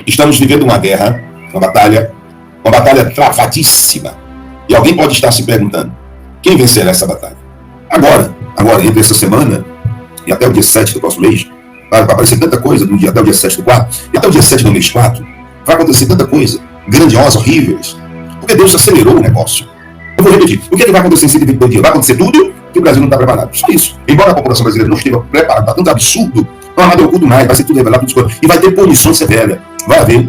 estamos vivendo uma guerra, uma batalha travadíssima. E alguém pode estar se perguntando, quem vencerá essa batalha? Agora, entre essa semana e até o dia 7 do próximo mês, vai aparecer tanta coisa do dia até o dia 7 do 4, e até o dia 7 do mês 4, vai acontecer tanta coisa, grandiosa, horríveis, porque Deus acelerou o negócio. Eu vou repetir, o que vai acontecer em 122 dias? Vai acontecer tudo que o Brasil não está preparado. Só isso. Embora a população brasileira não esteja preparada para tanto absurdo, não há nada oculto mais, vai ser tudo revelado, tudo escuro, e vai ter punição severa. Vai haver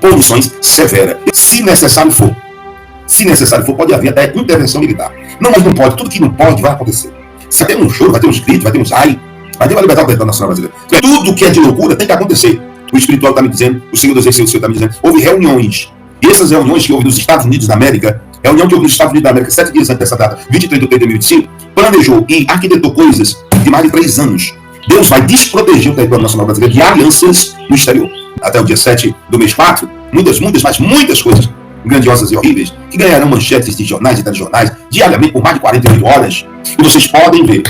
punições severas. Se necessário for, pode haver até intervenção militar. Não, mas não pode. Tudo que não pode vai acontecer. Vai ter um choro, vai ter uns gritos, vai ter uns ai, vai ter uma liberdade da nacional brasileira. Tudo que é de loucura tem que acontecer. O espiritual está me dizendo, o Senhor dos Exércitos está me dizendo. Houve reuniões. E essas reuniões que houve nos Estados Unidos da América, reunião que houve nos Estados Unidos da América 7 dias antes dessa data, 23 de outubro de 2025, planejou e arquitetou coisas de mais de 3 anos. Deus vai desproteger o território nacional brasileiro de alianças no exterior. Até o dia 7 do mês 4, muitas coisas grandiosas e horríveis, que ganharão manchetes de jornais e telejornais diariamente por mais de 48 horas. E vocês podem ver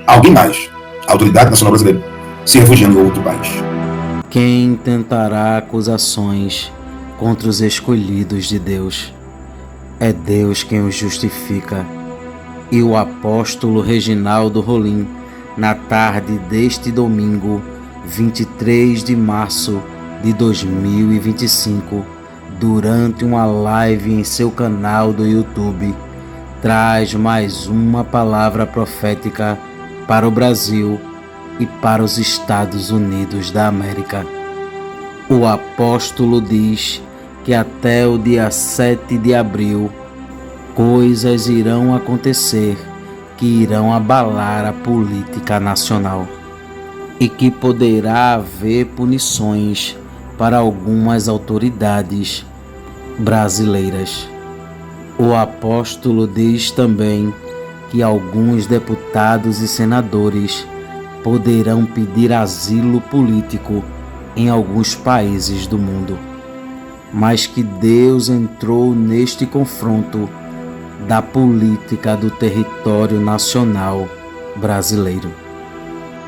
alguém mais, a Autoridade Nacional Brasileira, se refugiando em outro país. Quem tentará acusações contra os escolhidos de Deus? É Deus quem os justifica. E o apóstolo Reginaldo Rolim, na tarde deste domingo, 23 de março de 2025, durante uma live em seu canal do YouTube, traz mais uma palavra profética para o Brasil e para os Estados Unidos da América. O apóstolo diz que até o dia 7 de abril, coisas irão acontecer que irão abalar a política nacional e que poderá haver punições para algumas autoridades brasileiras. O apóstolo diz também que alguns deputados e senadores poderão pedir asilo político em alguns países do mundo, mas que Deus entrou neste confronto da política do território nacional brasileiro.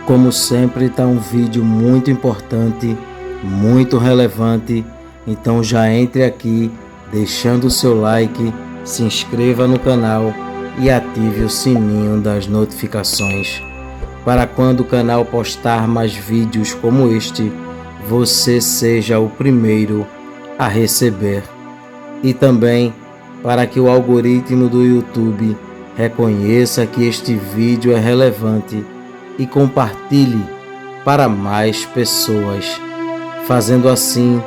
Como sempre, está um vídeo muito importante, muito relevante, então já entre aqui deixando o seu like, se inscreva no canal e ative o sininho das notificações para quando o canal postar mais vídeos como este, você seja o primeiro a receber, e também para que o algoritmo do YouTube reconheça que este vídeo é relevante e compartilhe para mais pessoas, fazendo assim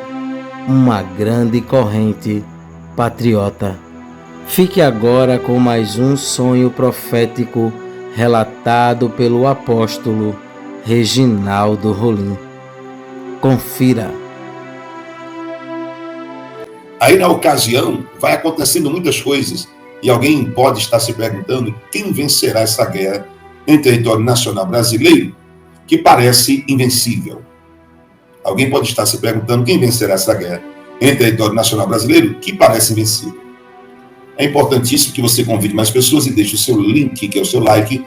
uma grande corrente patriota. Fique agora com mais um sonho profético relatado pelo apóstolo Reginaldo Rolim. Confira. Aí na ocasião vai acontecendo muitas coisas e alguém pode estar se perguntando quem vencerá essa guerra em território nacional brasileiro que parece invencível. Alguém pode estar se perguntando quem vencerá essa guerra em território nacional brasileiro que parece invencível. É importantíssimo que você convide mais pessoas e deixe o seu link, que é o seu like,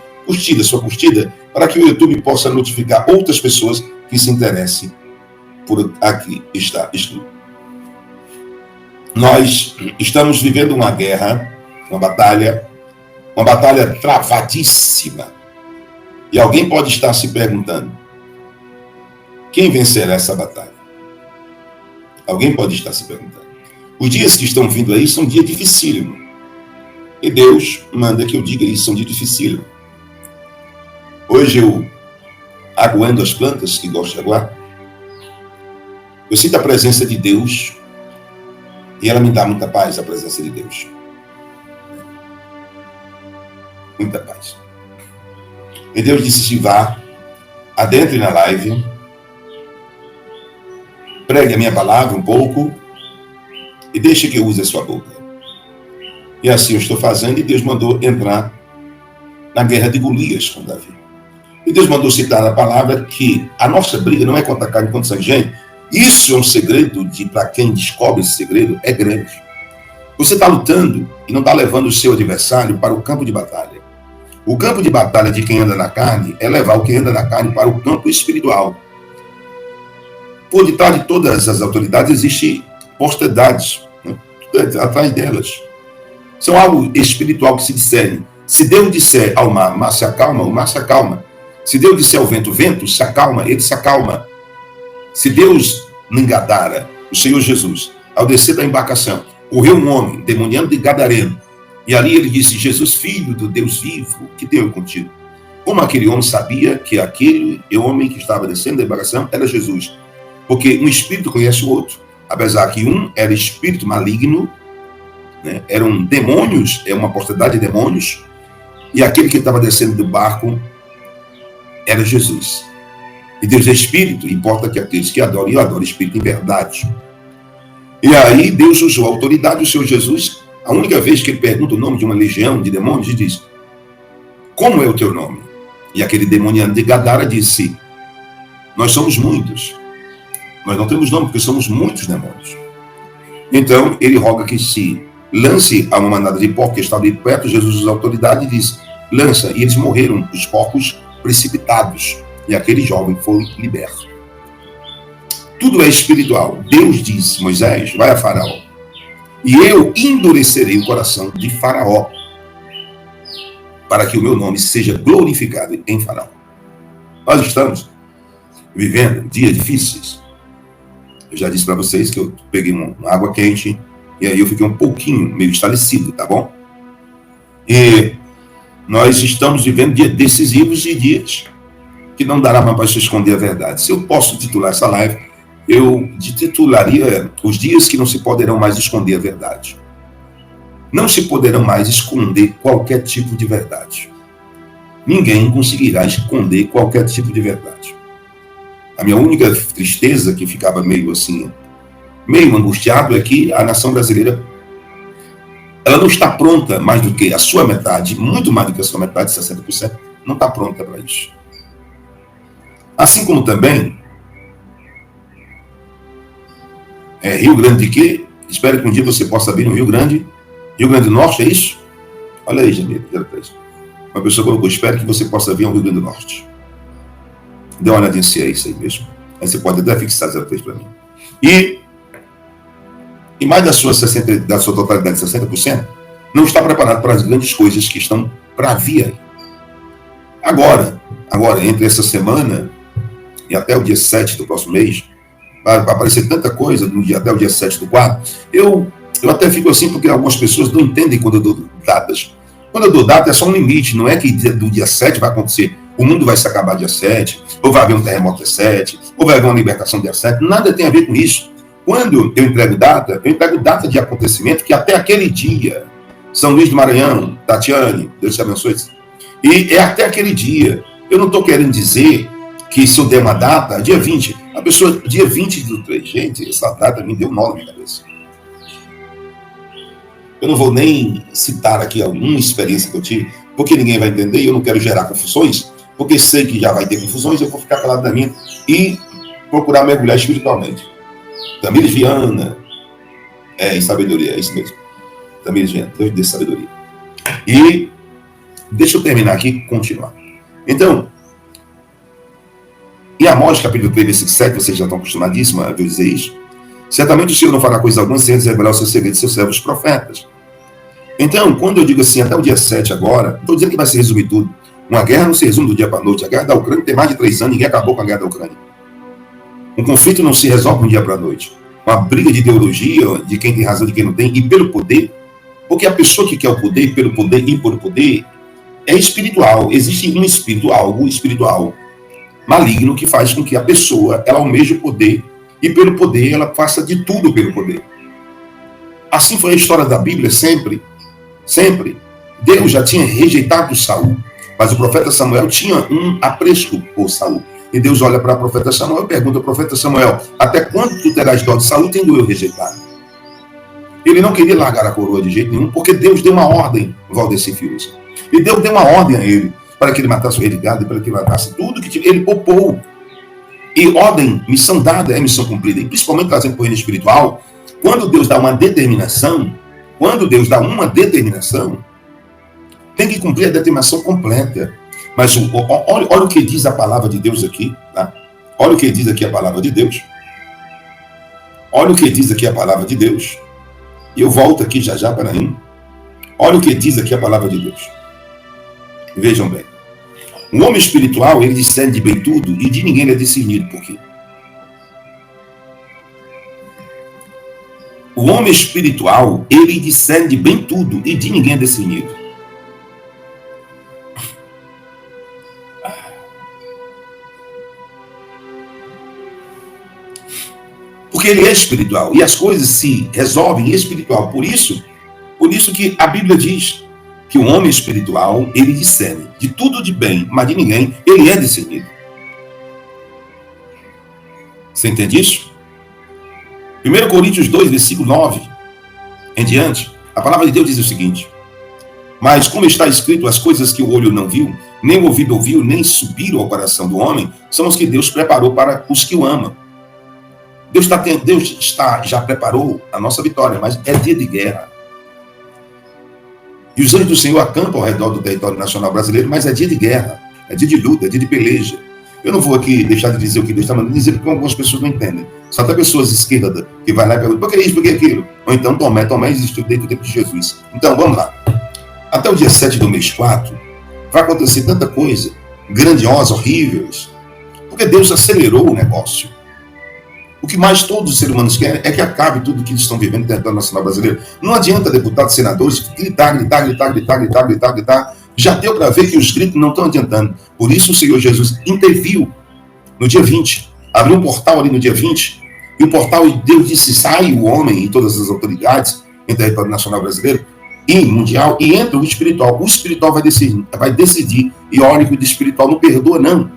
sua curtida, para que o YouTube possa notificar outras pessoas que se interessem por aqui está escrito. Nós estamos vivendo uma guerra, uma batalha travadíssima. E alguém pode estar se perguntando, quem vencerá essa batalha? Alguém pode estar se perguntando. Os dias que estão vindo aí são dias dificílimos. E Deus manda que eu diga isso, são dias dificílimos. Hoje eu aguando as plantas, que gosto de aguar. Eu sinto a presença de Deus e ela me dá muita paz, a presença de Deus. Muita paz. E Deus disse, vá, adentre na live, pregue a minha palavra um pouco e deixe que eu use a sua boca. E assim eu estou fazendo, e Deus mandou entrar na guerra de Golias com Davi. E Deus mandou citar a palavra que a nossa briga não é contra carne e contra sangue. Gente, isso é um segredo para quem descobre esse segredo, é grande. Você está lutando e não está levando o seu adversário para o campo de batalha. O campo de batalha de quem anda na carne é levar o que anda na carne para o campo espiritual. por detrás de todas as autoridades existe posterdades, né? Atrás delas. São algo espiritual que se discerne. Se Deus disser ao mar, mar se acalma, o mar se acalma. Se Deus disser ao vento, vento se acalma, ele se acalma. Se Deus não engadara o Senhor Jesus, ao descer da embarcação, correu um homem, demoniano de Gadareno, e ali ele disse: Jesus, filho do Deus vivo, que tenho contigo. Como aquele homem sabia que aquele homem que estava descendo da embarcação era Jesus? Porque um espírito conhece o outro, apesar que um era espírito maligno, né? Eram demônios, é uma posterdade de demônios, e aquele que estava descendo do barco era Jesus. E Deus é espírito, importa que aqueles que adoram, e adoram espírito em verdade. E aí Deus usou a autoridade do Senhor Jesus. A única vez que ele pergunta o nome de uma legião de demônios, ele diz: como é o teu nome? E aquele demoniano de Gadara disse: nós somos muitos. Nós não temos nome porque somos muitos demônios. Então ele roga que se lance a uma manada de porcos que estava ali perto. Jesus usa a autoridade e diz: lança. E eles morreram, os porcos precipitados. E aquele jovem foi liberto. Tudo é espiritual. Deus disse: Moisés, vai a Faraó, e eu endurecerei o coração de Faraó, para que o meu nome seja glorificado em Faraó. Nós estamos vivendo dias difíceis. Eu já disse para vocês que eu peguei uma água quente, e aí eu fiquei um pouquinho meio estalecido, tá bom? E nós estamos vivendo dias decisivos e dias que não dará mais para se esconder a verdade. Se eu posso titular essa live, eu titularia os dias que não se poderão mais esconder a verdade. Não se poderão mais esconder qualquer tipo de verdade. Ninguém conseguirá esconder qualquer tipo de verdade. A minha única tristeza, que ficava meio assim, meio angustiado, é que a nação brasileira, ela não está pronta mais do que a sua metade, muito mais do que a sua metade, 60%, não está pronta para isso. Assim como também Rio Grande de quê? Espero que um dia você possa vir no Rio Grande do Norte, é isso? Olha aí, Jamil, uma pessoa colocou: espero que você possa vir ao Rio Grande do Norte. Dê uma olhadinha se é isso aí mesmo. Aí você pode até fixar 03 para mim. E mais da sua totalidade, 60%, não está preparado para as grandes coisas que estão para vir aí. Agora, entre essa semana e até o dia 7 do próximo mês, vai aparecer tanta coisa até o dia 7 do 4. Eu até fico assim, porque algumas pessoas não entendem quando eu dou datas. Quando eu dou data é só um limite, não é que do dia 7 vai acontecer, o mundo vai se acabar dia 7, ou vai haver um terremoto dia 7, ou vai haver uma libertação dia 7, nada tem a ver com isso. Quando eu entrego data de acontecimento que até aquele dia, São Luís do Maranhão, Tatiane, Deus te abençoe, e é até aquele dia. Eu não estou querendo dizer que se eu der uma data, dia 20, a pessoa, dia 20 do 3, gente, essa data me deu nó na minha cabeça. Eu não vou nem citar aqui alguma experiência que eu tive, porque ninguém vai entender, e eu não quero gerar confusões, porque sei que já vai ter confusões, eu vou ficar calado da minha e procurar mergulhar espiritualmente. Tamires Viana, em sabedoria, é isso mesmo. Tamires Viana, Deus dê sabedoria. E deixa eu terminar aqui e continuar. Então, em Amós, capítulo 3, versículo 7, vocês já estão acostumadíssimos a ver dizer isso. Certamente o Senhor não fará coisa alguma sem revelar o seu segredo de seus servos profetas. Então, quando eu digo assim, até o dia 7 agora, não estou dizendo que vai se resumir tudo. Uma guerra não se resume do dia para a noite. A guerra da Ucrânia tem mais de 3 anos, ninguém acabou com a guerra da Ucrânia. Um conflito não se resolve de um dia para a noite. Uma briga de ideologia, de quem tem razão, de quem não tem, e pelo poder, porque a pessoa que quer o poder, pelo poder e por poder, é espiritual. Existe um espírito, algo espiritual maligno que faz com que a pessoa, ela almeje o poder, e pelo poder ela faça de tudo pelo poder. Assim foi a história da Bíblia sempre. Sempre. Deus já tinha rejeitado Saul, mas o profeta Samuel tinha um apreço por Saul. E Deus olha para o profeta Samuel e pergunta ao profeta Samuel: até quando tu terás dó de Saul, tendo eu rejeitado? Ele não queria largar a coroa de jeito nenhum, porque Deus deu uma ordem, Valdeci Filhos. E Deus deu uma ordem a ele, para que ele matasse o rei de Gade, para que ele matasse tudo que ele poupou. E ordem, missão dada é missão cumprida. E principalmente trazendo para o reino espiritual, quando Deus dá uma determinação, tem que cumprir a determinação completa. Mas olha o que diz a palavra de Deus aqui, tá? Olha o que diz aqui a palavra de Deus. Olha o que diz aqui a palavra de Deus. E eu volto aqui já já para mim. Olha o que diz aqui a palavra de Deus. Vejam bem. Um homem espiritual, ele discerne de bem tudo e de ninguém é discernido. Por quê? O homem espiritual, ele discerne de bem tudo e de ninguém é discernido. Porque ele é espiritual e as coisas se resolvem espiritual. Por isso que a Bíblia diz que o homem espiritual, ele discerne de tudo de bem, mas de ninguém, ele é discernido. Você entende isso? 1 Coríntios 2, versículo 9 em diante, a palavra de Deus diz o seguinte: mas como está escrito, as coisas que o olho não viu, nem o ouvido ouviu, nem subiram ao coração do homem, são os que Deus preparou para os que o amam. Deus já preparou a nossa vitória, mas é dia de guerra. E os anjos do Senhor acampam ao redor do território nacional brasileiro, mas é dia de guerra, é dia de luta, é dia de peleja. Eu não vou aqui deixar de dizer o que Deus está mandando dizer, porque algumas pessoas não entendem. São até pessoas esquerdas que vai lá e perguntam, por que isso, por que aquilo? Ou então, Tomé existiu desde o tempo de Jesus. Então, vamos lá. Até o dia 7 do mês 4, vai acontecer tanta coisa, grandiosa, horríveis, porque Deus acelerou o negócio. O que mais todos os seres humanos querem é que acabe tudo que eles estão vivendo no território nacional brasileiro. Não adianta deputados, senadores gritar. Já deu para ver que os gritos não estão adiantando. Por isso o Senhor Jesus interviu no dia 20. Abriu um portal ali no dia 20. E o portal, Deus disse, sai o homem e todas as autoridades em território nacional brasileiro e mundial, e entra o espiritual. O espiritual vai decidir. E olha que o espiritual não perdoa, não.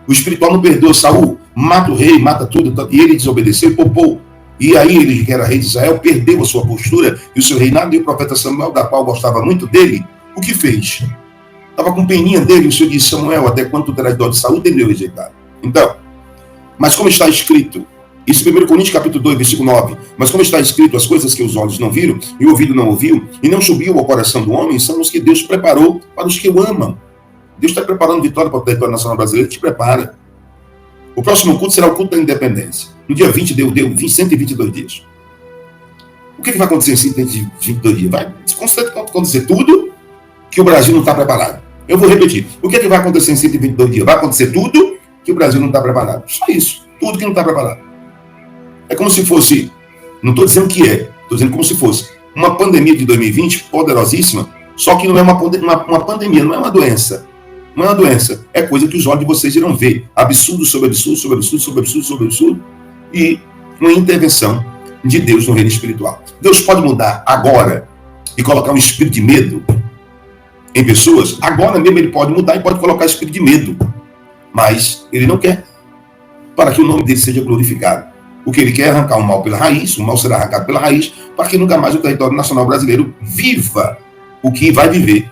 O espiritual não perdoa. Saul mata o rei, mata tudo, e ele desobedeceu e poupou. E aí ele, que era rei de Israel, perdeu a sua postura e o seu reinado, e o profeta Samuel, da qual gostava muito dele, o que fez? Estava com peninha dele, o Senhor disse, Samuel, até quando tu terás dó de Saul, tem meu rejeitado. Então, mas como está escrito, isso 1 Coríntios capítulo 2, versículo 9, mas como está escrito, as coisas que os olhos não viram, e o ouvido não ouviu, e não subiu ao coração do homem, são os que Deus preparou para os que o amam. Deus está preparando vitória para o território nacional brasileiro, te prepara. O próximo culto será o culto da independência. No dia 20 deu 122 dias. O que vai acontecer em 122 dias? Vai acontecer tudo que o Brasil não está preparado. Eu vou repetir. O que vai acontecer em 122 dias? Vai acontecer tudo que o Brasil não está preparado. Só isso. Tudo que não está preparado. É como se fosse, não estou dizendo que é, estou dizendo como se fosse uma pandemia de 2020 poderosíssima, só que não é uma pandemia, não é uma doença. Não é uma doença, é coisa que os olhos de vocês irão ver. Absurdo sobre absurdo, sobre absurdo, sobre absurdo, sobre absurdo. E uma intervenção de Deus no reino espiritual. Deus pode mudar agora e colocar um espírito de medo em pessoas. Agora mesmo ele pode mudar e pode colocar espírito de medo. Mas ele não quer. Para que o nome dele seja glorificado. O que ele quer é arrancar o mal pela raiz. O mal será arrancado pela raiz. Para que nunca mais o território nacional brasileiro viva o que vai viver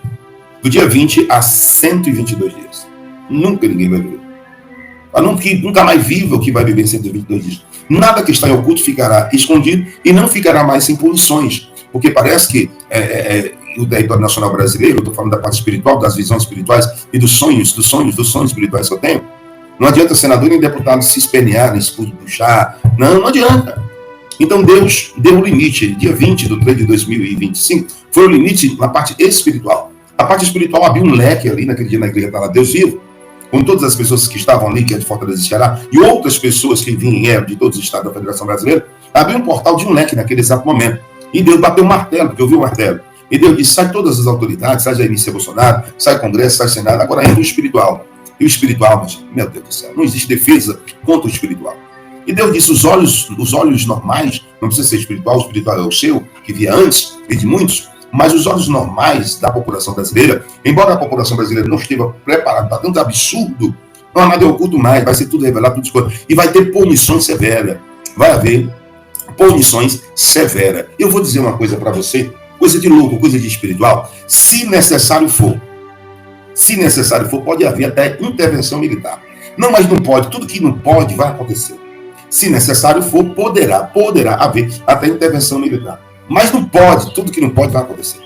do dia 20 a 122 dias. Nunca ninguém vai viver. Nunca mais viva o que vai viver em 122 dias. Nada que está em oculto ficará escondido e não ficará mais sem punições. Porque parece que o território nacional brasileiro, eu estou falando da parte espiritual, das visões espirituais e dos sonhos espirituais que eu tenho. Não adianta senador nem deputado se espernearem, se puxar. Não adianta. Então Deus deu o limite. Dia 20 de 3 de 2025 foi o limite na parte espiritual. A parte espiritual abriu um leque ali naquele dia na igreja, está lá, Deus vivo, com todas as pessoas que estavam ali, que é de Fortaleza e Ceará, e outras pessoas que vieram de todos os estados da Federação Brasileira, abriu um portal de um leque naquele exato momento. E Deus bateu o martelo, porque eu vi o martelo. E Deus disse, sai todas as autoridades, sai Jair Messias Bolsonaro, sai Congresso, sai Senado, agora entra o espiritual. E o espiritual, mas, meu Deus do céu, não existe defesa contra o espiritual. E Deus disse, os olhos normais, não precisa ser espiritual, o espiritual é o seu, que via antes, e de muitos, mas os olhos normais da população brasileira, embora a população brasileira não esteja preparada para tanto absurdo, não há nada oculto mais, vai ser tudo revelado, tudo escuro, e vai ter punições severas. Vai haver punições severas. Eu vou dizer uma coisa para você, coisa de louco, coisa de espiritual. Se necessário for, pode haver até intervenção militar. Não, mas não pode, tudo que não pode vai acontecer. Se necessário for, poderá haver até intervenção militar. Mas não pode, tudo que não pode vai acontecer.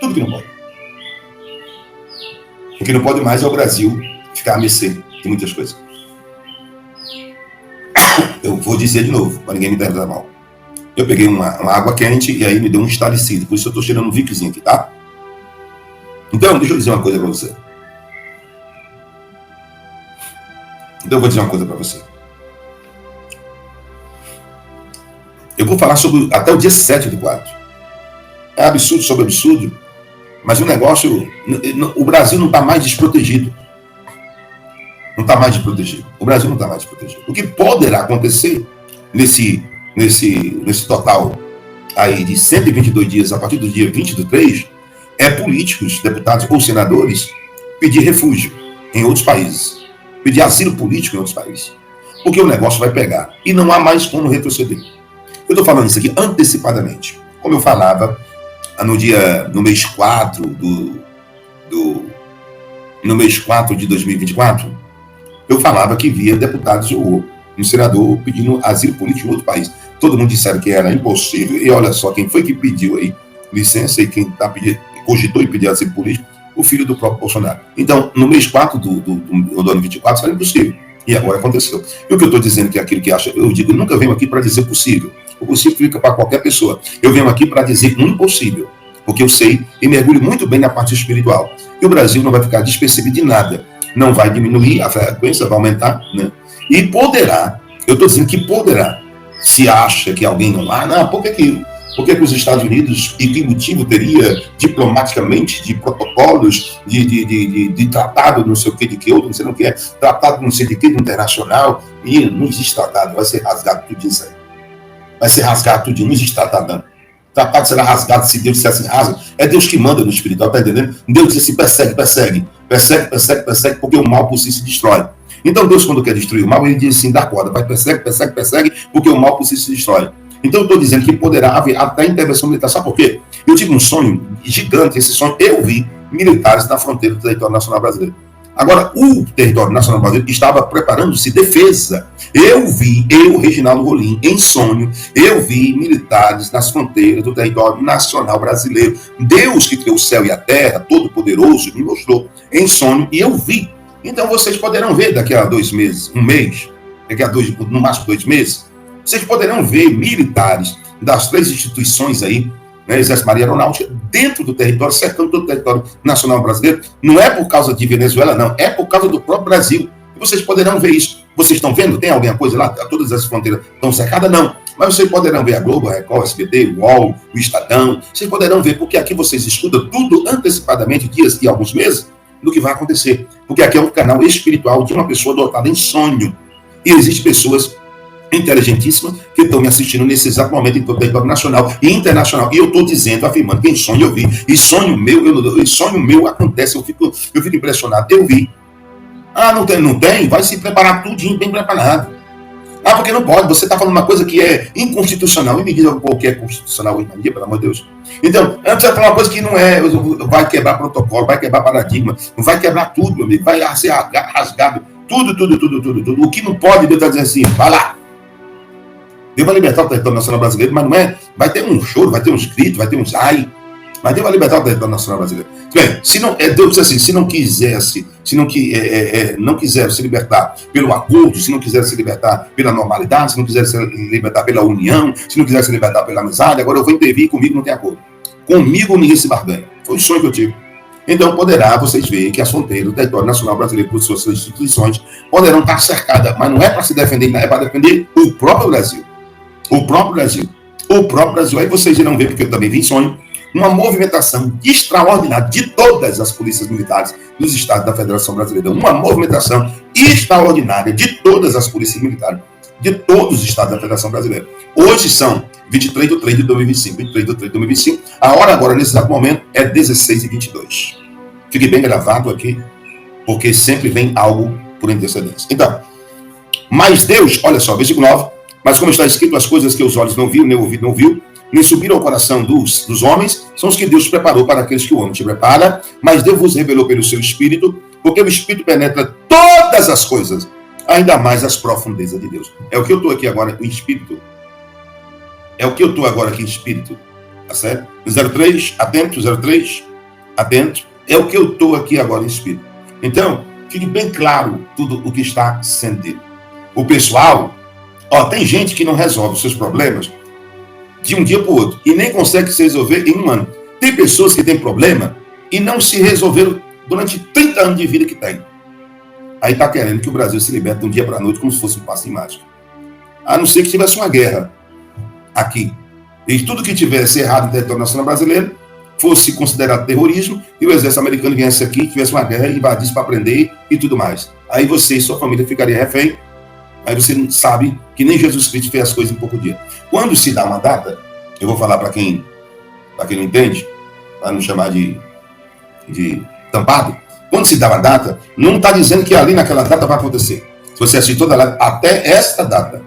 Tudo que não pode. O que não pode mais é o Brasil ficar a mercê de muitas coisas. Eu vou dizer de novo, para ninguém me interpretar mal. Eu peguei uma água quente e aí me deu um estarecido. Por isso eu estou cheirando um Viczinho aqui, tá? Então, deixa eu dizer uma coisa para você. Eu vou falar sobre até o dia 7/4. É absurdo sobre absurdo, mas o negócio... O Brasil não está mais desprotegido. O Brasil não está mais desprotegido. O que poderá acontecer nesse total aí de 122 dias, a partir do dia 20/3, é políticos, deputados ou senadores pedir refúgio em outros países, pedir asilo político em outros países, porque o negócio vai pegar e não há mais como retroceder. Eu estou falando isso aqui antecipadamente, como eu falava no mês 4 no mês 4 de 2024, eu falava que via deputados ou um senador pedindo asilo político em outro país. Todo mundo disseram que era impossível, e olha só, quem foi que pediu aí licença e quem cogitou e pediu asilo político? O filho do próprio Bolsonaro. Então, no mês 4 do ano 24, isso era impossível. E agora aconteceu. E o que eu estou dizendo que é aquilo que acha, eu digo, eu nunca venho aqui para dizer possível. O possível fica para qualquer pessoa. Eu venho aqui para dizer impossível, porque eu sei e mergulho muito bem na parte espiritual. E o Brasil não vai ficar despercebido de nada. Não vai diminuir, a frequência vai aumentar, né? E poderá, eu estou dizendo que poderá, se acha que alguém não há, não, por que os Estados Unidos, e que motivo teria diplomaticamente, de protocolos, de tratado, não sei o que, de que outro, não sei o que é, tratado não sei de que, internacional, e não existe tratado, vai ser rasgado tudo isso aí. Vai ser rasgado tudo, não existe tratado não. Tratado será rasgado se Deus dissesse assim, rasga. É Deus que manda no espiritual, tá entendendo? Deus diz assim, persegue, porque o mal por si se destrói. Então Deus, quando quer destruir o mal, ele diz assim, dá corda, vai, persegue, porque o mal por si se destrói. Então eu estou dizendo que poderá haver até intervenção militar. Sabe por quê? Eu tive um sonho gigante, esse sonho eu vi militares na fronteira do território nacional brasileiro. Agora, o território nacional brasileiro estava preparando-se defesa. Eu, Reginaldo Rolim, em sonho, eu vi militares nas fronteiras do território nacional brasileiro. Deus que criou o céu e a terra, todo-poderoso, me mostrou em sonho e eu vi. Então vocês poderão ver daqui a 2 meses, um mês, no máximo 2 meses, vocês poderão ver militares das 3 instituições aí, né, Exército, Marinha e Aeronáutica, dentro do território, cercando todo o território nacional brasileiro. Não é por causa de Venezuela, não. É por causa do próprio Brasil. E vocês poderão ver isso. Vocês estão vendo? Tem alguma coisa lá? Todas as fronteiras estão cercadas? Não. Mas vocês poderão ver a Globo, a Record, a SBT, o UOL, o Estadão. Vocês poderão ver, porque aqui vocês escutam tudo antecipadamente, dias e alguns meses, do que vai acontecer. Porque aqui é um canal espiritual de uma pessoa dotada em sonho. E existem pessoas inteligentíssimas que estão me assistindo nesse exato momento em todo o território nacional e internacional. E eu estou dizendo, afirmando, quem sonha eu vi. E sonho meu acontece, eu fico impressionado. Eu vi. Ah, não tem? Vai se preparar tudinho, bem preparado. Ah, porque não pode, você está falando uma coisa que é inconstitucional. E me diz o que é constitucional hoje em dia, pelo amor de Deus. Então, antes de falar uma coisa que não é, vai quebrar protocolo, vai quebrar paradigma, vai quebrar tudo, meu amigo, vai ser rasgado, tudo. O que não pode, Deus está dizendo assim, vai lá. Deus vai libertar o território nacional brasileiro, mas não é, vai ter um choro, vai ter uns gritos, vai ter uns ai, mas Deus vai libertar o território nacional brasileiro. Bem, se não, Deus diz assim, se não quisesse se libertar pelo acordo, se não quisesse se libertar pela normalidade, se não quisesse se libertar pela união, se não quisesse se libertar pela amizade, agora eu vou intervir e comigo não tem acordo. Comigo ninguém se barganha. Foi o sonho que eu tive. Então poderá vocês verem que as fronteiras do território nacional brasileiro, por suas instituições, poderão estar cercadas, mas não é para se defender, é para defender o próprio Brasil. O próprio Brasil. Aí vocês irão ver, porque eu também vi em sonho, uma movimentação extraordinária de todas as polícias militares dos estados da Federação Brasileira. Uma movimentação extraordinária de todas as polícias militares de todos os estados da Federação Brasileira. Hoje são 23/3 de 2025. A hora agora, nesse exato momento, é 16h22. Fique bem gravado aqui, porque sempre vem algo por antecedência. Então, mas Deus, olha só, versículo 9, mas como está escrito, as coisas que os olhos não viram, nem o ouvido não viu, nem subiram ao coração dos homens, são os que Deus preparou para aqueles que o homem te prepara, mas Deus vos revelou pelo seu Espírito, porque o Espírito penetra todas as coisas, ainda mais as profundezas de Deus. É o que eu estou aqui agora em Espírito. Tá certo? 03, atento, 03, atento. É o que eu estou aqui agora em Espírito. Então, fique bem claro tudo o que está sendo dito. O pessoal Ó, tem gente que não resolve os seus problemas de um dia para o outro e nem consegue se resolver em um ano. Tem pessoas que têm problema e não se resolveram durante 30 anos de vida que tem. Aí está querendo que o Brasil se liberte de um dia para a noite como se fosse um passe em mágica. A não ser que tivesse uma guerra aqui. E tudo que tivesse errado no território nacional brasileiro fosse considerado terrorismo e o exército americano viesse aqui, tivesse uma guerra, invadisse para prender e tudo mais. Aí você e sua família ficariam refém. Aí você sabe que nem Jesus Cristo fez as coisas em pouco dia. Quando se dá uma data, eu vou falar para quem não entende, para não chamar de tampado, quando se dá uma data, não está dizendo que ali naquela data vai acontecer. Se você assistir toda a até esta data.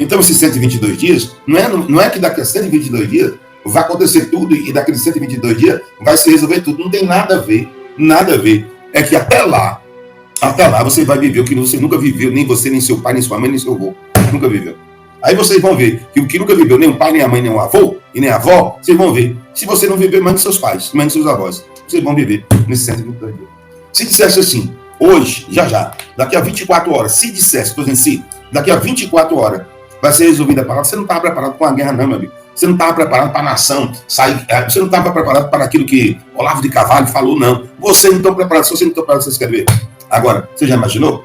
Então, esses 122 dias, não é que daqui a 122 dias vai acontecer tudo e daqueles 122 dias vai se resolver tudo. Não tem nada a ver, nada a ver. É que até lá você vai viver o que você nunca viveu, nem você, nem seu pai, nem sua mãe, nem seu avô. Nunca viveu. Aí vocês vão ver que o que nunca viveu, nem o pai, nem a mãe, nem o avô, e nem a avó, vocês vão ver. Se você não viver, mande seus pais, mande seus avós. Vocês vão viver nesses 122 dias. Se dissesse assim, hoje, já, daqui a 24 horas, se dissesse, estou dizendo assim, daqui a 24 horas, vai ser resolvida a palavra, você não estava preparado para uma guerra, não, meu amigo. Você não estava preparado para a nação sair, você não estava preparado para aquilo que Olavo de Carvalho falou, não. Você não está preparado, se você não está preparado, vocês querem ver. Agora, você já imaginou?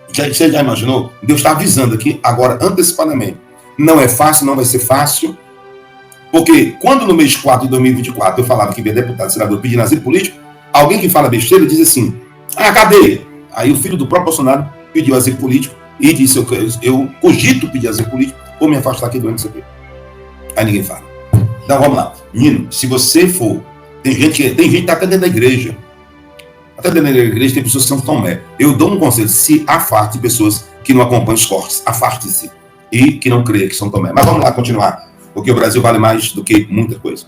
Você já imaginou? Deus está avisando aqui, agora, antecipadamente. Não é fácil, não vai ser fácil, porque quando no mês 4 de 2024 eu falava que via deputado, senador pedindo asilo político, alguém que fala besteira diz assim, cadê? Aí o filho do próprio Bolsonaro pediu asilo político e disse, eu cogito pedir asilo político ou me afastar aqui do MCP. Aí ninguém fala. Então vamos lá. Menino, se você for, tem gente que está até dentro da igreja. Até dentro da igreja tem pessoas que são Tomé. Eu dou um conselho, se afaste de pessoas que não acompanham os cortes. Afaste-se. E que não creia que são Tomé. Mas vamos lá continuar. Porque o Brasil vale mais do que muita coisa.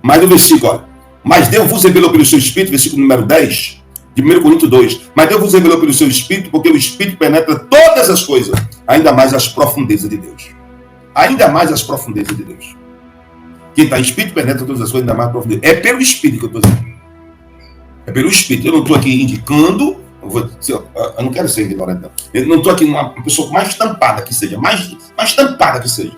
Mas no versículo, olha. Mas Deus vos revelou pelo seu Espírito, versículo número 10, de 1 Coríntios 2. Mas Deus vos revelou pelo seu Espírito, porque o Espírito penetra todas as coisas, ainda mais as profundezas de Deus. Ainda mais as profundezas de Deus. Quem está em Espírito penetra todas as coisas, ainda mais profundezas. É pelo Espírito que eu estou dizendo. É pelo Espírito. Eu não estou aqui indicando, eu não quero ser ignorante, não. Eu não estou aqui uma pessoa mais tampada que seja, mais tampada que seja.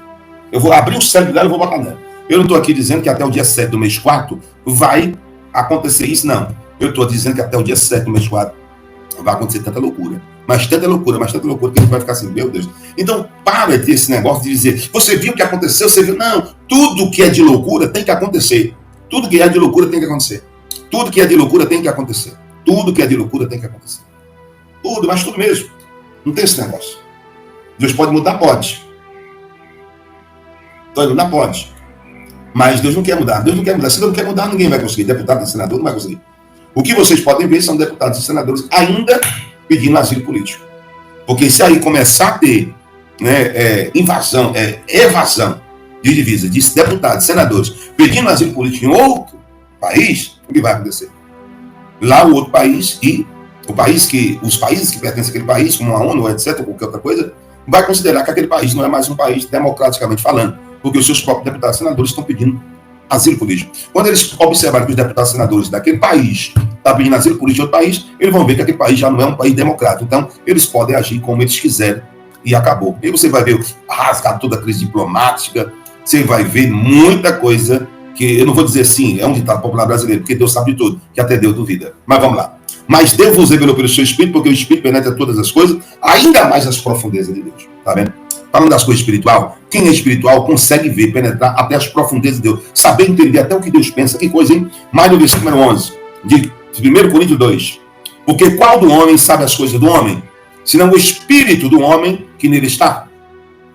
Eu vou abrir o cérebro dela e vou botar nela. Eu não estou aqui dizendo que até o dia 7 do mês 4 vai acontecer isso, não. Eu estou dizendo que até o dia 7 do mês 4 vai acontecer tanta loucura. Mas tanta loucura, que a gente vai ficar assim, meu Deus. Então, para de ter esse negócio de dizer, você viu o que aconteceu, você viu. Não, tudo que é de loucura tem que acontecer. Tudo que é de loucura tem que acontecer. Tudo que é de loucura tem que acontecer. Tudo que é de loucura tem que acontecer. Tudo, mas tudo mesmo. Não tem esse negócio. Deus pode mudar? Pode. Pode mudar? Pode. Mas Deus não quer mudar. Deus não quer mudar. Se Deus não quer mudar, ninguém vai conseguir. Deputado e senador não vai conseguir. O que vocês podem ver são deputados e senadores ainda pedindo asilo político. Porque se aí começar a ter evasão de divisa de deputados e senadores pedindo asilo político em outro país, o que vai acontecer? Lá o outro país e os países que pertencem àquele país, como a ONU, etc., ou qualquer outra coisa, vai considerar que aquele país não é mais um país democraticamente falando, porque os seus próprios deputados e senadores estão pedindo asilo político. Quando eles observarem que os deputados e senadores daquele país estão pedindo asilo político de outro país, eles vão ver que aquele país já não é um país democrático. Então, eles podem agir como eles quiserem e acabou. E você vai ver rasgar toda a crise diplomática, você vai ver muita coisa que, eu não vou dizer assim, é um ditado popular brasileiro, porque Deus sabe de tudo, que até Deus duvida. Mas vamos lá. Mas Deus vos revelou pelo seu Espírito, porque o Espírito penetra todas as coisas, ainda mais as profundezas de Deus. Tá vendo? Falando das coisas espirituais, quem é espiritual consegue ver, penetrar até as profundezas de Deus, saber entender até o que Deus pensa. Que coisa, hein? Mais no versículo número 11, de 1 Coríntios 2. Porque qual do homem sabe as coisas do homem, senão o espírito do homem que nele está?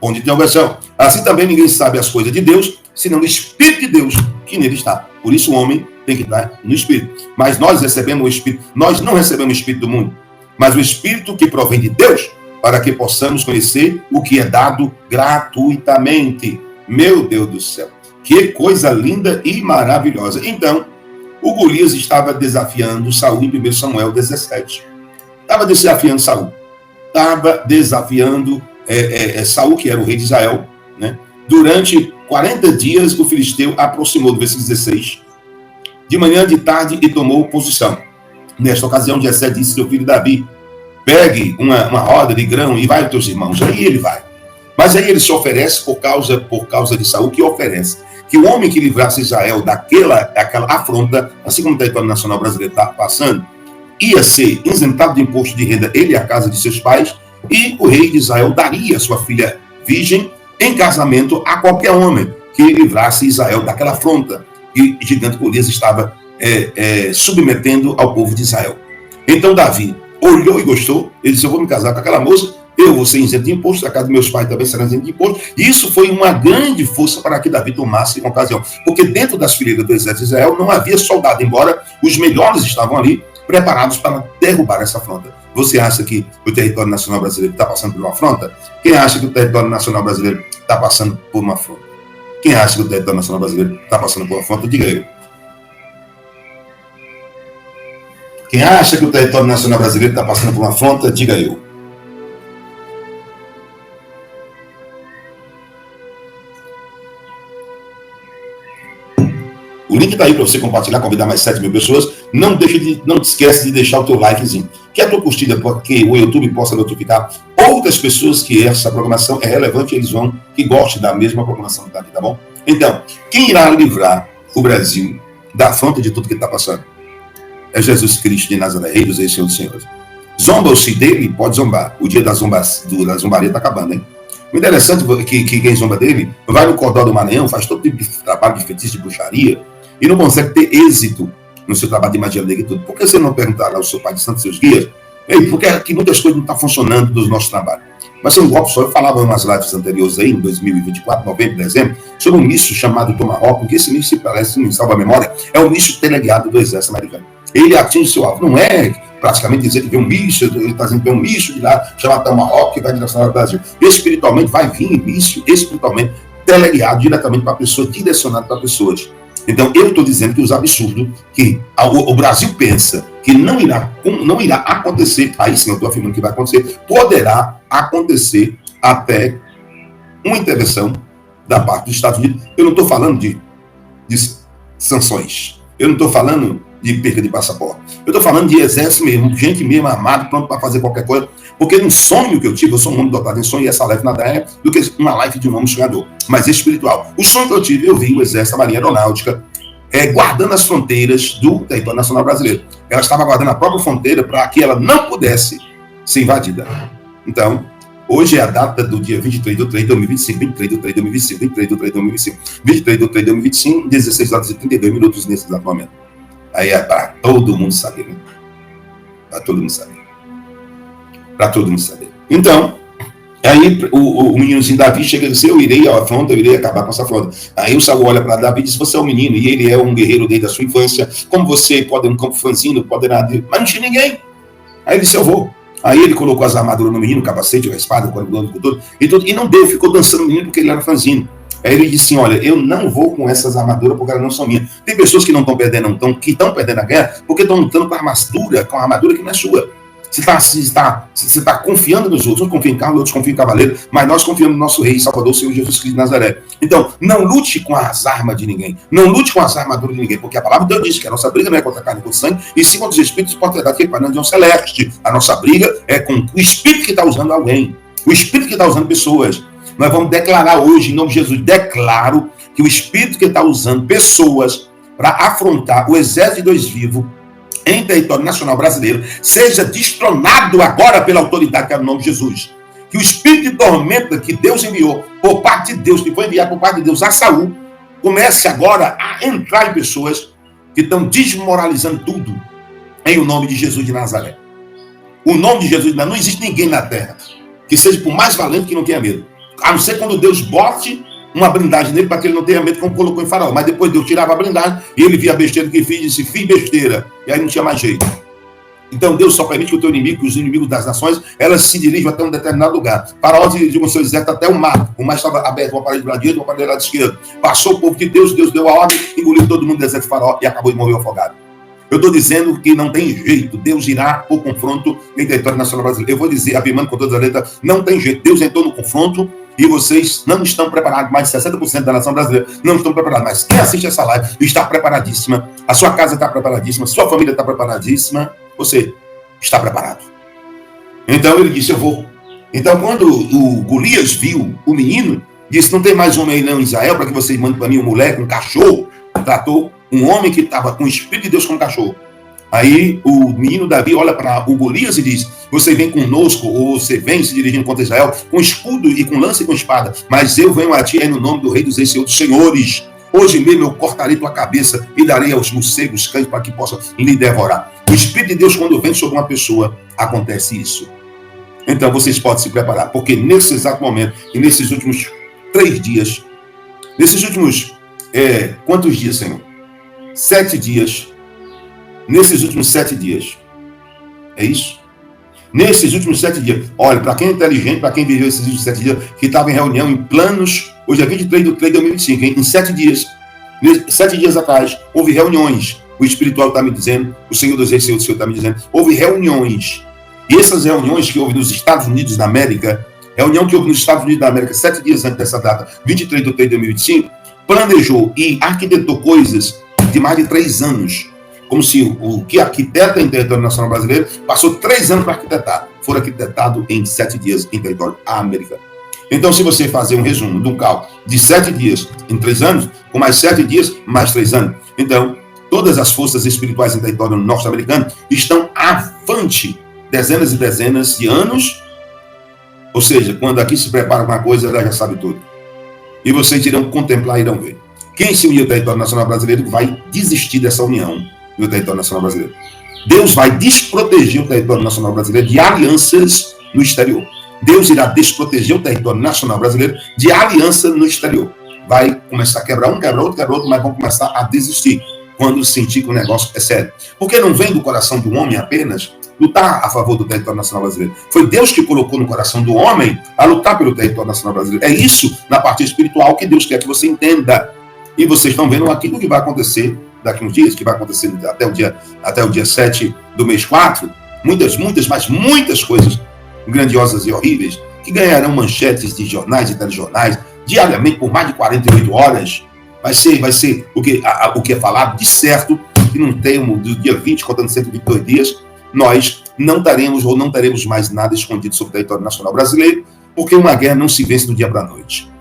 Onde tem a versão. Assim também ninguém sabe as coisas de Deus, senão o Espírito de Deus que nele está. Por isso o homem tem que estar no Espírito. Mas nós recebemos o Espírito, nós não recebemos o Espírito do mundo, mas o Espírito que provém de Deus, para que possamos conhecer o que é dado gratuitamente. Meu Deus do céu, que coisa linda e maravilhosa. Então, o Golias estava desafiando Saul em 1 Samuel 17. Estava desafiando Saul. Estava desafiando Saul, que era o rei de Israel, né? Durante 40 dias, o filisteu aproximou do versículo 16, de manhã, de tarde, e tomou posição. Nesta ocasião, Jessé disse ao filho Davi, pegue uma roda de grão e vai aos teus irmãos. Aí ele vai. Mas aí ele se oferece por causa de Saul, que oferece que o homem que livrasse Israel daquela afronta, assim como o território nacional brasileiro está passando, ia ser isentado de imposto de renda, ele e a casa de seus pais, e o rei de Israel daria sua filha virgem em casamento a qualquer homem que livrasse Israel daquela afronta que o gigante Golias estava submetendo ao povo de Israel. Então Davi olhou e gostou, ele disse: eu vou me casar com aquela moça, eu vou ser isento de imposto, a casa dos meus pais também será isento de imposto. E isso foi uma grande força para que Davi tomasse uma ocasião, porque dentro das fileiras do exército de Israel não havia soldado, embora os melhores estavam ali, preparados para derrubar essa afronta. Você acha que o território nacional brasileiro está passando por uma afronta? Quem acha que o território nacional brasileiro está passando por uma afronta? Quem acha que o território nacional brasileiro está passando por uma afronta? Diga eu. Quem acha que o território nacional brasileiro está passando por uma afronta? Diga eu. O link está aí para você compartilhar, convidar mais 7 mil pessoas. Não esquece de deixar o teu likezinho, que a tua curtida, porque o YouTube possa notificar outras pessoas que essa programação é relevante, eles vão, que gostem da mesma programação que está aqui, tá bom? Então, quem irá livrar o Brasil da afronta de tudo que está passando? É Jesus Cristo de Nazaré, Rei dos Reis, Senhor dos Senhores. Zomba-se dele? Pode zombar. O dia da zombaria está acabando, hein? O interessante é que quem zomba dele vai no cordão do Maranhão, faz todo tipo de trabalho de feitiço, de bruxaria, e não consegue ter êxito no seu trabalho de magia negra e tudo. Por que você não perguntar ao seu pai de santo, seus guias? Ei, porque aqui muitas coisas não estão funcionando dos nossos trabalhos. Mas um golpe só. Eu falava em umas lives anteriores aí, em 2024, novembro, dezembro, sobre um míssil chamado Tomahawk, porque esse míssil, parece, me salva a memória, é um míssil teleguiado do exército americano. Ele atinge seu alvo. Não é praticamente dizer que vem um míssil, ele está dizendo que vem um míssil de lá, chamado Tomahawk, que vai direcionar o Brasil. Espiritualmente, vai vir míssil, espiritualmente, teleguiado diretamente para a pessoa, direcionado para pessoas. Então, eu estou dizendo que os absurdos que o Brasil pensa que não irá acontecer, aí sim eu estou afirmando que vai acontecer, poderá acontecer até uma intervenção da parte dos Estados Unidos. Eu não estou falando de sanções, eu não estou falando de perda de passaporte, eu estou falando de exército mesmo, gente mesmo armada, pronto para fazer qualquer coisa, porque no sonho que eu tive, eu sou um homem dotado em sonho, e essa live nada é do que uma live de um homem sonhador, mas espiritual. O sonho que eu tive, eu vi o exército, a marinha aeronáutica, guardando as fronteiras do território nacional brasileiro. Ela estava guardando a própria fronteira para que ela não pudesse ser invadida. Então, hoje é a data do dia 23 de 3 de 2025, 23 de 3 de 2025, 23 de 3 de 2025, 23 de 3 de 2025, 16 horas e 32 minutos nesse exato momento. Aí é para todo mundo saber, né? Para todo mundo saber. Para todo mundo saber. Então, aí o meninozinho Davi chega e diz: eu irei à afronta, eu irei acabar com essa afronta. Aí o Saul olha para Davi e diz: você é um menino, e ele é um guerreiro desde a sua infância, como você pode um campo franzino, poderá... Mas não tinha ninguém. Aí ele disse: eu vou. Aí ele colocou as armaduras no menino, o capacete, a espada, o cordão, tudo, e não deu, ficou dançando o menino porque ele era franzino. Aí ele disse assim: olha, eu não vou com essas armaduras porque elas não são minhas. Tem pessoas que não estão perdendo, que estão perdendo a guerra porque estão lutando com a armadura que não é sua. Você está confiando nos outros, uns confiam em carro, outros confiam em cavaleiro, mas nós confiamos no nosso Rei Salvador, Senhor Jesus Cristo de Nazaré. Então, não lute com as armas de ninguém, não lute com as armaduras de ninguém, porque a palavra de Deus diz que a nossa briga não é contra a carne e contra o sangue, e sim contra os espíritos de potestade que para não celeste. A nossa briga é com o espírito que está usando alguém, o espírito que está usando pessoas. Nós vamos declarar hoje, em nome de Jesus, declaro que o espírito que está usando pessoas para afrontar o exército de Deus vivo em território nacional brasileiro seja destronado agora pela autoridade que é o nome de Jesus. Que o espírito de tormenta que Deus enviou por parte de Deus, que foi enviado por parte de Deus a Saul, comece agora a entrar em pessoas que estão desmoralizando tudo em o nome de Jesus de Nazaré. O nome de Jesus, não existe ninguém na terra que seja por mais valente que não tenha medo. A não ser quando Deus bote uma blindagem nele para que ele não tenha medo, como colocou em Faraó. Mas depois Deus tirava a blindagem e ele via a besteira que fiz e disse: fiz besteira. E aí não tinha mais jeito. Então Deus só permite que o teu inimigo, que os inimigos das nações, elas se dirijam até um determinado lugar. Faraó dirigiu com seu exército até o mar. O mar estava aberto, uma parede do lado direito, uma parede do lado esquerdo. Passou o povo de Deus, Deus deu a ordem, engoliu todo mundo do deserto de Faraó e acabou de morrer afogado. Eu estou dizendo que não tem jeito. Deus irá por confronto em território nacional brasileiro. Eu vou dizer, afirmando com todas as letras, não tem jeito. Deus entrou no confronto e vocês não estão preparados. Mais de 60% da nação brasileira não estão preparados. Mas quem assiste essa live está preparadíssima. A sua casa está preparadíssima. Sua família está preparadíssima. Você está preparado. Então ele disse: eu vou. Então, quando o Golias viu o menino, disse: não tem mais homem aí não em Israel para que vocês mandem para mim um moleque, um cachorro. Tratou um homem que estava com o Espírito de Deus como cachorro. Aí o menino Davi olha para o Golias e diz: você vem conosco, ou você vem se dirigindo contra Israel, com escudo e com lança e com espada, mas eu venho a ti no nome do Rei dos Reis, Senhor dos Senhores. Hoje mesmo eu cortarei tua cabeça e darei aos morcegos cães para que possam lhe devorar. O Espírito de Deus, quando vem sobre uma pessoa, acontece isso. Então vocês podem se preparar, porque nesse exato momento, e nesses últimos 3 dias, nesses últimos, quantos dias, Senhor? 7 dias, nesses últimos 7 dias, é isso? Nesses últimos 7 dias, olha, para quem é inteligente, para quem viveu esses últimos 7 dias, que estava em reunião, em planos, hoje é 23 de 3 de 2025, em 7 dias, 7 dias atrás, houve reuniões, o espiritual está me dizendo, o Senhor dos Reis, Senhor do Senhor está me dizendo, houve reuniões. E essas reuniões que houve nos Estados Unidos da América, reunião que houve nos Estados Unidos da América 7 dias antes dessa data, 23 de 3 de 2025, planejou e arquitetou coisas de mais de 3 anos. Como se o que arquiteta em território nacional brasileiro passou 3 anos para arquitetar. Foi arquitetado em 7 dias em território americano. Então, se você fazer um resumo de um cálculo de 7 dias em 3 anos, com mais 7 dias, mais 3 anos. Então, todas as forças espirituais em território norte-americano estão avante dezenas e dezenas de anos, ou seja, quando aqui se prepara uma coisa, ela já sabe tudo. E vocês irão contemplar, irão ver. Quem se unir ao território nacional brasileiro vai desistir dessa união no território nacional brasileiro. Deus vai desproteger o território nacional brasileiro de alianças no exterior. Deus irá desproteger o território nacional brasileiro de aliança no exterior. Vai começar a quebrar um, quebrar outro, mas vão começar a desistir quando sentir que o negócio é sério. Porque não vem do coração do homem apenas lutar a favor do território nacional brasileiro. Foi Deus que colocou no coração do homem a lutar pelo território nacional brasileiro. É isso, na parte espiritual, que Deus quer que você entenda. E vocês estão vendo aquilo que vai acontecer daqui uns dias, que vai acontecer até o dia 7 do mês 4. Muitas coisas grandiosas e horríveis, que ganharão manchetes de jornais e telejornais diariamente por mais de 48 horas. Vai ser o que é falado de certo, que não temos, do dia 20, contando 122 dias, nós não teremos mais nada escondido sobre o território nacional brasileiro, porque uma guerra não se vence do dia para a noite.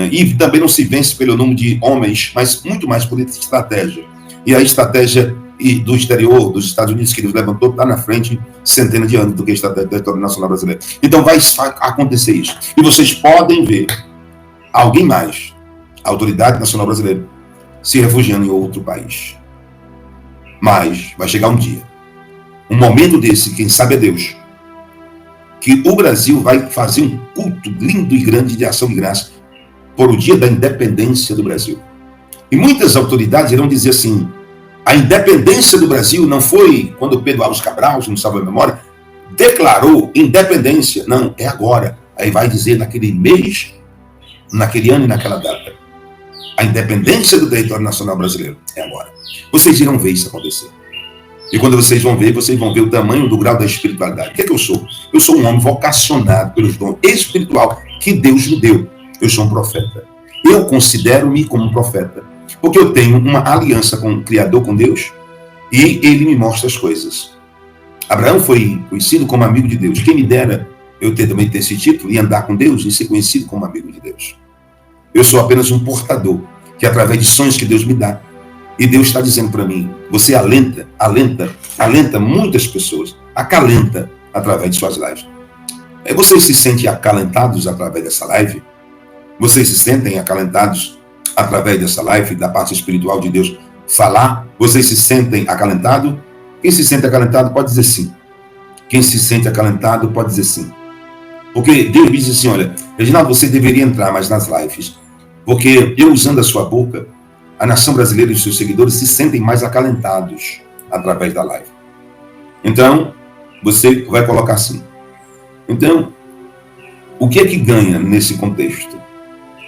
E também não se vence pelo número de homens, mas muito mais por estratégia. E a estratégia do exterior, dos Estados Unidos, que Deus levantou, está na frente centenas de anos do que a estratégia do território nacional brasileiro. Então vai acontecer isso. E vocês podem ver alguém mais, a autoridade nacional brasileira, se refugiando em outro país. Mas vai chegar um dia, um momento desse, quem sabe é Deus, que o Brasil vai fazer um culto lindo e grande de ação de graça por o dia da independência do Brasil. E muitas autoridades irão dizer assim: a independência do Brasil não foi quando Pedro Álvares Cabral, se não sabe a memória, declarou independência. Não, é agora. Aí vai dizer naquele mês, naquele ano e naquela data. A independência do território nacional brasileiro é agora. Vocês irão ver isso acontecer. E quando vocês vão ver o tamanho do grau da espiritualidade. O que é que eu sou? Eu sou um homem vocacionado pelos dons espiritual que Deus me deu. Eu sou um profeta. Eu considero-me como um profeta, porque eu tenho uma aliança com o Criador, com Deus, e Ele me mostra as coisas. Abraão foi conhecido como amigo de Deus. Quem me dera eu também ter esse título e andar com Deus e ser conhecido como amigo de Deus. Eu sou apenas um portador, que através de sonhos que Deus me dá, e Deus está dizendo para mim, você alenta muitas pessoas, acalenta através de suas lives. Vocês se sentem acalentados através dessa live? Vocês se sentem acalentados através dessa live, da parte espiritual de Deus falar? Vocês se sentem acalentados? Quem se sente acalentado pode dizer sim. Quem se sente acalentado pode dizer sim. Porque Deus diz assim: olha, Reginaldo, você deveria entrar mais nas lives, porque eu usando a sua boca, a nação brasileira e os seus seguidores se sentem mais acalentados através da live. Então, você vai colocar assim. Então, o que é que ganha nesse contexto?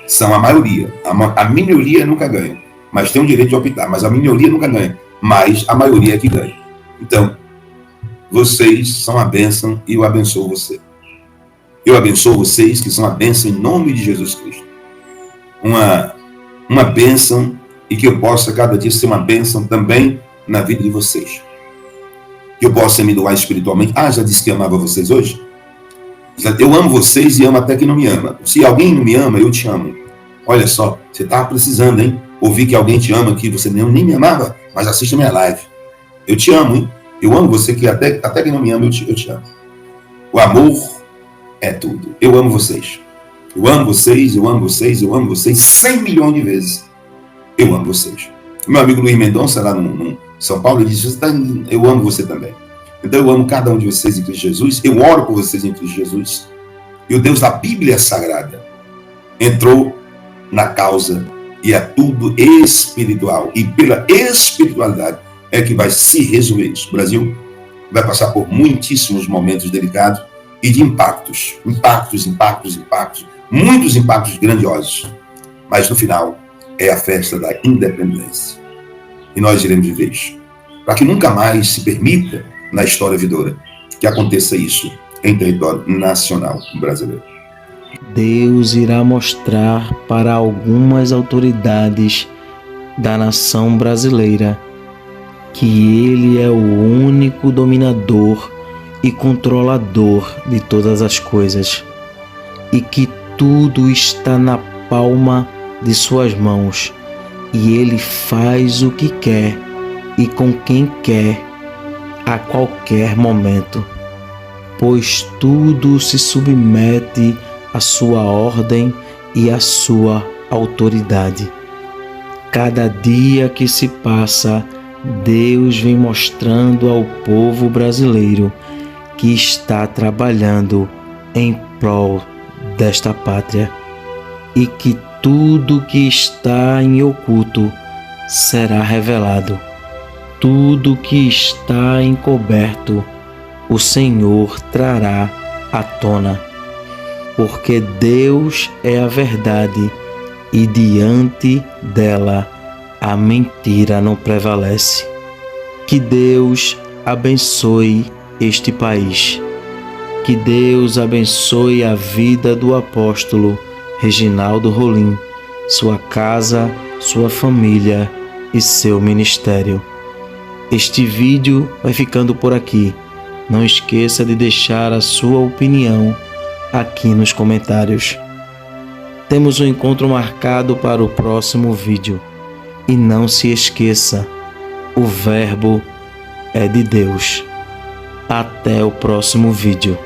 São a maioria. A minoria nunca ganha, mas tem o direito de optar. Mas a minoria nunca ganha, mas a maioria é que ganha. Então, vocês são a bênção e eu abençoo você. Eu abençoo vocês que são a bênção em nome de Jesus Cristo. Uma bênção, e que eu possa cada dia ser uma bênção também na vida de vocês. Que eu possa me doar espiritualmente. Já disse que amava vocês hoje? Eu amo vocês e amo até quem não me ama. Se alguém não me ama, eu te amo. Olha só, você estava precisando, hein? Ouvir que alguém te ama que você nem me amava, mas assiste a minha live. Eu te amo, hein? Eu amo você que até quem não me ama, eu te amo. O amor é tudo. Eu amo vocês. Eu amo vocês, eu amo vocês, eu amo vocês 100 milhões de vezes. Eu amo vocês. O meu amigo Luiz Mendonça, lá no São Paulo, ele disse, eu amo você também. Então eu amo cada um de vocês em Cristo Jesus, eu oro por vocês em Cristo Jesus. E o Deus da Bíblia Sagrada entrou na causa e é tudo espiritual. E pela espiritualidade é que vai se resolver isso. O Brasil vai passar por muitíssimos momentos delicados e de impactos. Muitos impactos grandiosos. Mas no final é a festa da independência. E nós iremos viver isso. Para que nunca mais se permita, na história vindoura, que aconteça isso em território nacional brasileiro. Deus irá mostrar para algumas autoridades da nação brasileira que Ele é o único dominador e controlador de todas as coisas e que tudo está na palma de suas mãos e Ele faz o que quer e com quem quer a qualquer momento, pois tudo se submete à sua ordem e à sua autoridade. Cada dia que se passa, Deus vem mostrando ao povo brasileiro que está trabalhando em prol desta pátria e que tudo que está em oculto será revelado. Tudo que está encoberto, o Senhor trará à tona, porque Deus é a verdade e diante dela a mentira não prevalece. Que Deus abençoe este país. Que Deus abençoe a vida do apóstolo Reginaldo Rolim, sua casa, sua família e seu ministério. Este vídeo vai ficando por aqui. Não esqueça de deixar a sua opinião aqui nos comentários. Temos um encontro marcado para o próximo vídeo. E não se esqueça, o Verbo é de Deus. Até o próximo vídeo.